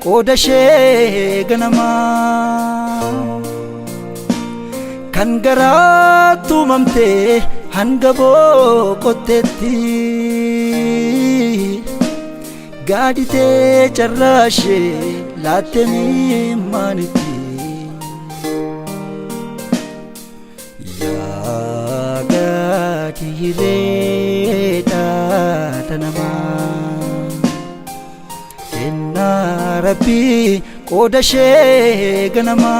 qodashee ganama kan garaa tumamtee hanga boqotteetti gaaditee carraashee laatte miimmaanitti yaa gaadhiiree dhaadha namaa kennaa rabbii qodashee ganama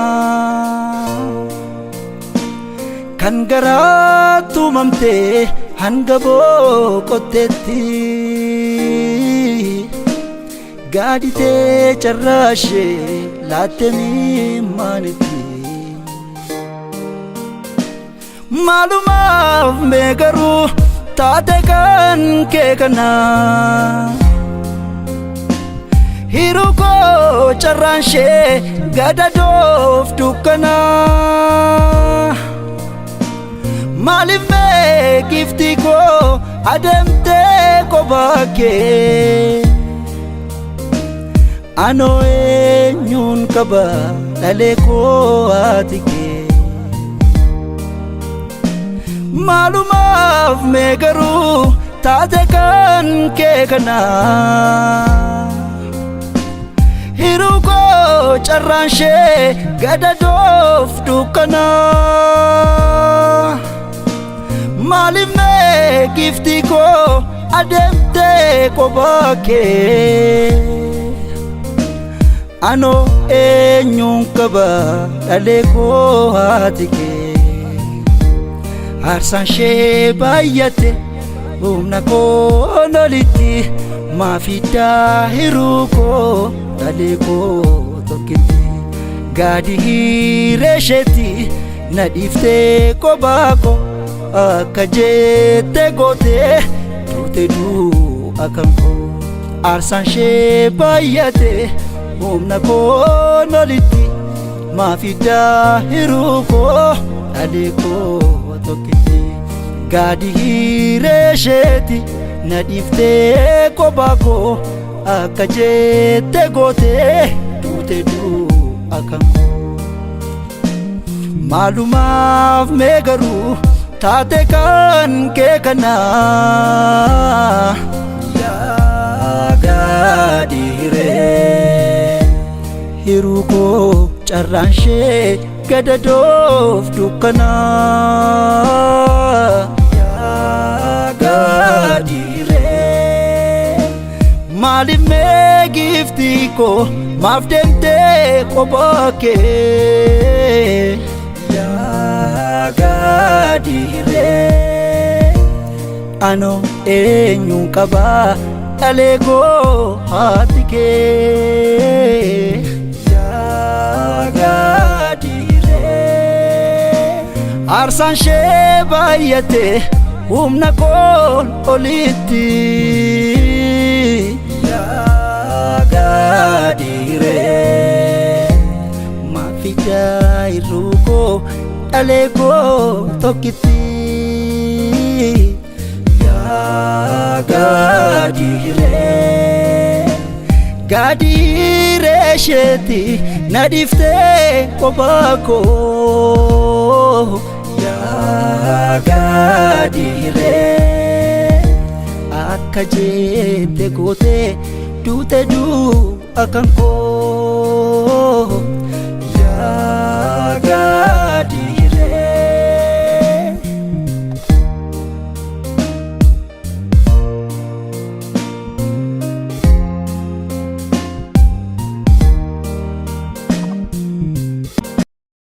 kan garaa tumamtee hanga boqotteetti gaaditee carraashee laatte miimmaanitti maalumaaf mee garuu taate kan kee kana hiruu koo carraanshee gadadoof dukkana maaliif mee giftii koo adeemtee kophaa kee anoo eenyuun qaba dhalee koo ati kee maalumaaf mee garuu taate kan kee kana hiruu koo carraanshee gadadoof dukkana maaliif mee giftii koo adeemtee kophaa kee anoo eenyuun qaba dhalee koo ati kee aarsaan shee baay'ate humna koo lolitti maafidaa hiruu koo dhalee koo tokkitti gaadhi hiireesheetti na dhiiftee kophaa koo akka jette gootee turte du'a kan koo aarsaan shee baay'ate humna koo lolitti maafidaa hiruu koo dhalee koo tokkitti gaadhi hiireesheetti na dhiiftee kophaa koo akka jette gootee turte du'a kan koo maalumaaf mee garuu taate kan kee kana yaa gaadhiiree hiruu koo carraanshee gadadoof dukkana yaa gaadhiiree maaliif mee giftii koo maaf deemtee kophaa kee yaa gaadhiiree anoo eenyuun qaba dhalee koo ati kee yaa gaadhiiree aarsaan shee baay'ate humna koo olitti yaa gaadhiiree maafidaa hiruu koo dhalee koo tokkitti yaa gaadhiiree gaadhiireesheetti na dhiiftee kophaa koo yaa gaadhiiree akka jette gootee duute du'a kan koo